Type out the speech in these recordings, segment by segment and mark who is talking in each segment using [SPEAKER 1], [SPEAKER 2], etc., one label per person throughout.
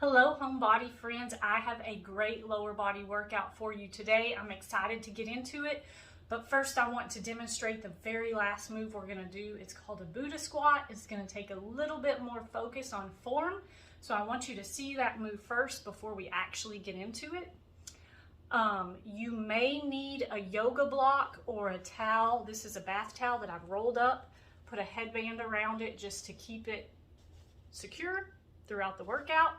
[SPEAKER 1] Hello, home body friends. I have a great lower body workout for you today. I'm excited to get into it, but first I want to demonstrate the very last move we're going to do. It's called a Buddha squat. It's going to take a little bit more focus on form, so I want you to see that move first before we actually get into it. You may need a yoga block or a towel. This is a bath towel that I've rolled up, put a headband around it just to keep it secure throughout the workout.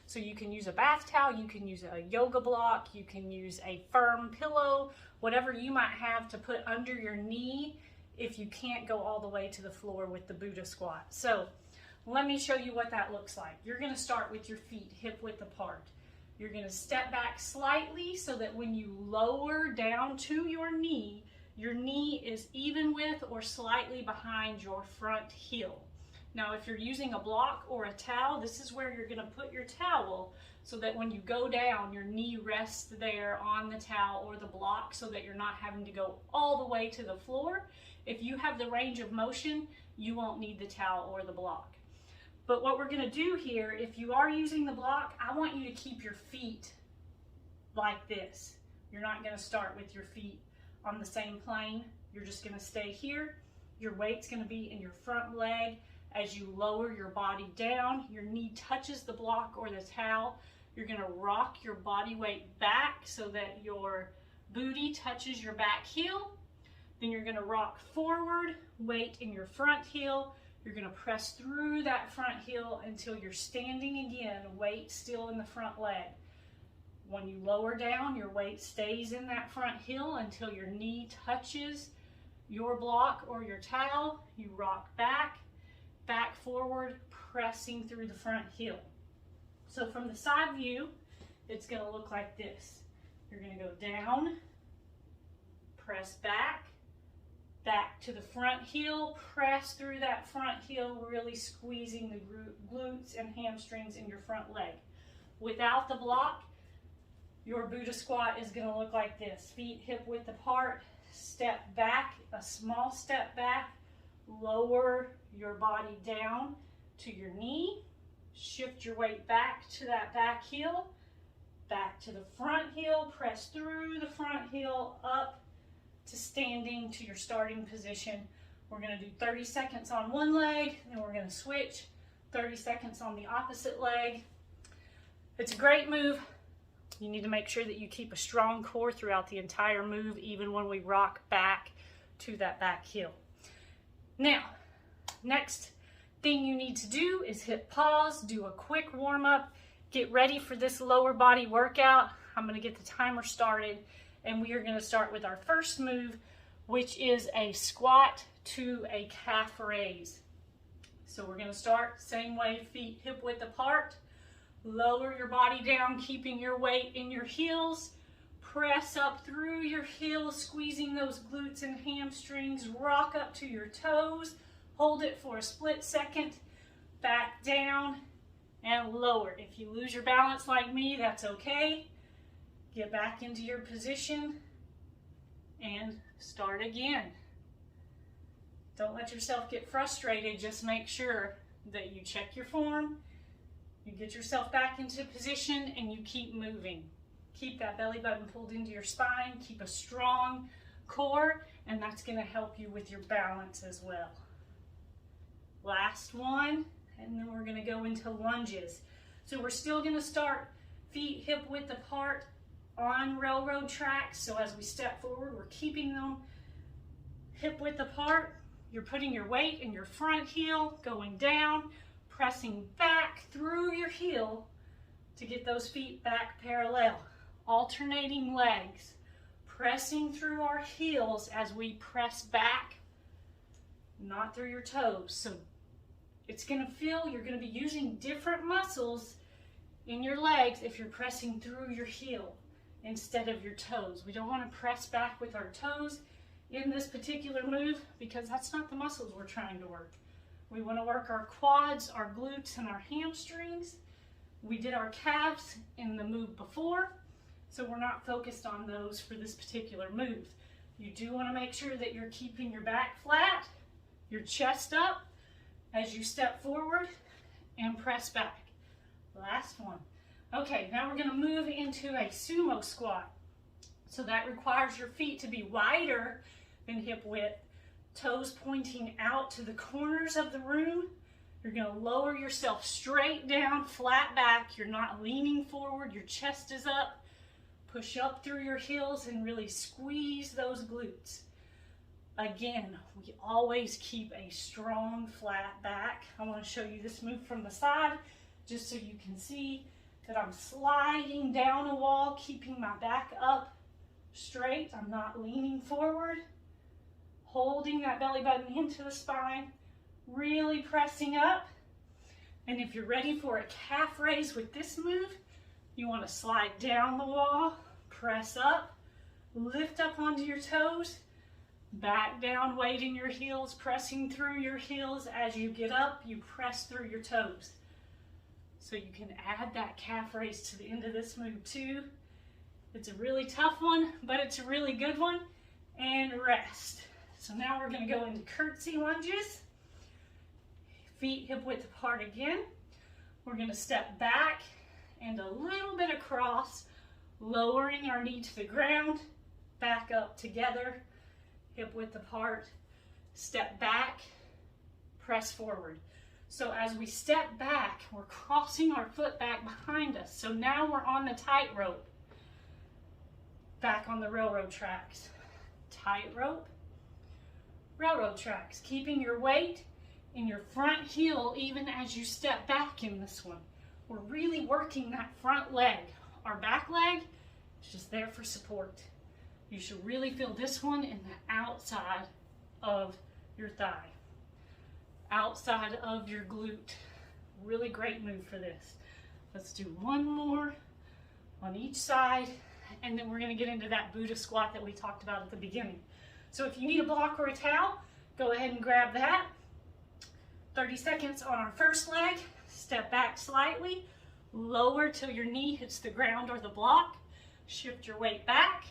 [SPEAKER 1] So you can use a bath towel, you can use a yoga block, you can use a firm pillow, whatever you might have to put under your knee if you can't go all the way to the floor with the Buddha squat. So let me show you what that looks like. You're going to start with your feet hip width apart. You're going to step back slightly so that when you lower down to your knee is even with or slightly behind your front heel. Now, if you're using a block or a towel, this is where you're going to put your towel so that when you go down, your knee rests there on the towel or the block so that you're not having to go all the way to the floor. If you have the range of motion, you won't need the towel or the block. But what we're going to do here, if you are using the block, I want you to keep your feet like this. You're not going to start with your feet on the same plane. You're just going to stay here. Your weight's going to be in your front leg. As you lower your body down, your knee touches the block or the towel. You're going to rock your body weight back so that your booty touches your back heel. Then you're going to rock forward, weight in your front heel. You're going to press through that front heel until you're standing again, weight still in the front leg. When you lower down, your weight stays in that front heel until your knee touches your block or your towel. You rock back forward, pressing through the front heel. So from the side view, it's going to look like this. You're going to go down, press back to the front heel, press through that front heel, really squeezing the glutes and hamstrings in your front leg. Without the block, your Buddha squat is going to look like this. Feet hip width apart, step back, a small step back, lower your body down to your knee, shift your weight back to that back heel, back to the front heel, press through the front heel up to standing to your starting position. We're going to do 30 seconds on one leg, then we're going to switch 30 seconds on the opposite leg. It's a great move. You need to make sure that you keep a strong core throughout the entire move, even when we rock back to that back heel. Now, next thing you need to do is hit pause, do a quick warm up, get ready for this lower body workout. I'm going to get the timer started, and we are going to start with our first move, which is a squat to a calf raise. So we're going to start same way, feet hip width apart, lower your body down, keeping your weight in your heels. Press up through your heels, squeezing those glutes and hamstrings. Rock up to your toes. Hold it for a split second. Back down and lower. If you lose your balance like me, that's okay. Get back into your position and start again. Don't let yourself get frustrated. Just make sure that you check your form, you get yourself back into position, and you keep moving. Keep that belly button pulled into your spine. Keep a strong core, and that's going to help you with your balance as well. Last one, and then we're going to go into lunges. So we're still going to start feet hip width apart on railroad tracks. So as we step forward, we're keeping them hip width apart. You're putting your weight in your front heel, going down, pressing back through your heel to get those feet back parallel. Alternating legs, pressing through our heels as we press back, not through your toes. So it's going to feel, you're going to be using different muscles in your legs if you're pressing through your heel instead of your toes. We don't want to press back with our toes in this particular move because that's not the muscles we're trying to work. We want to work our quads, our glutes, and our hamstrings. We did our calves in the move before, so we're not focused on those for this particular move. You do want to make sure that you're keeping your back flat, your chest up as you step forward and press back. Last one. Okay, now we're gonna move into a sumo squat. So that requires your feet to be wider than hip width, toes pointing out to the corners of the room. You're gonna lower yourself straight down, flat back. You're not leaning forward, your chest is up. Push up through your heels and really squeeze those glutes. Again, we always keep a strong, flat back. I wanna show you this move from the side, just so you can see that I'm sliding down a wall, keeping my back up straight. I'm not leaning forward, holding that belly button into the spine, really pressing up. And if you're ready for a calf raise with this move, you want to slide down the wall, press up, lift up onto your toes, back down, weight in your heels, pressing through your heels. As you get up, you press through your toes. So you can add that calf raise to the end of this move too. It's a really tough one, but it's a really good one. And rest. So now we're going to go into curtsy lunges. Feet hip width apart again. We're going to step back and a little bit across, lowering our knee to the ground, back up together, hip width apart, step back, press forward. So as we step back, we're crossing our foot back behind us. So now we're on the tightrope, back on the railroad tracks. Tightrope, railroad tracks, keeping your weight in your front heel even as you step back in this one. We're really working that front leg. Our back leg is just there for support. You should really feel this one in the outside of your thigh, outside of your glute. Really great move for this. Let's do one more on each side, and then we're going to get into that Buddha squat that we talked about at the beginning. So if you need a block or a towel, go ahead and grab that. 30 seconds on our first leg. Step back slightly, lower till your knee hits the ground or the block. Shift your weight back,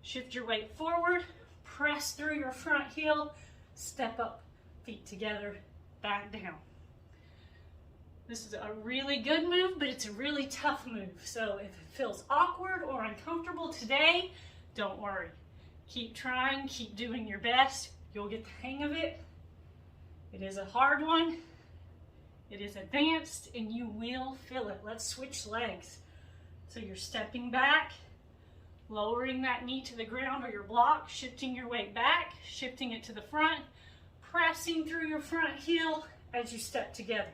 [SPEAKER 1] shift your weight forward, press through your front heel, step up, feet together, back down. This is a really good move, but it's a really tough move. So if it feels awkward or uncomfortable today, don't worry. Keep trying, keep doing your best. You'll get the hang of it. It is a hard one. It is advanced and you will feel it. Let's switch legs. So you're stepping back, lowering that knee to the ground or your block, shifting your weight back, shifting it to the front, pressing through your front heel as you step together.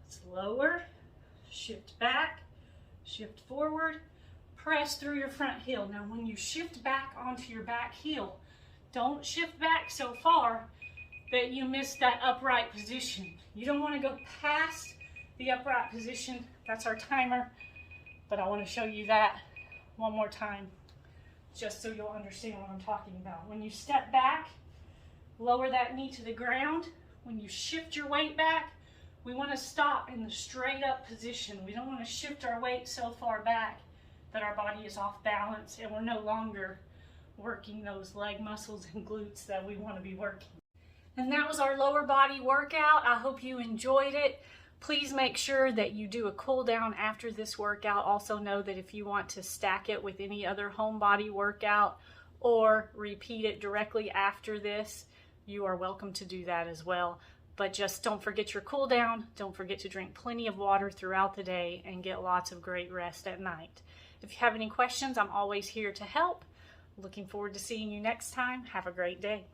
[SPEAKER 1] Let's lower, shift back, shift forward, press through your front heel. Now when you shift back onto your back heel, don't shift back so far that you miss that upright position. You don't want to go past the upright position. That's our timer, but I want to show you that one more time just so you'll understand what I'm talking about. When you step back, lower that knee to the ground. When you shift your weight back, we want to stop in the straight up position. We don't want to shift our weight so far back that our body is off balance and we're no longer working those leg muscles and glutes that we want to be working. And that was our lower body workout. I hope you enjoyed it. Please make sure that you do a cool down after this workout. Also know that if you want to stack it with any other home body workout or repeat it directly after this, you are welcome to do that as well. But just don't forget your cool down. Don't forget to drink plenty of water throughout the day and get lots of great rest at night. If you have any questions, I'm always here to help. Looking forward to seeing you next time. Have a great day.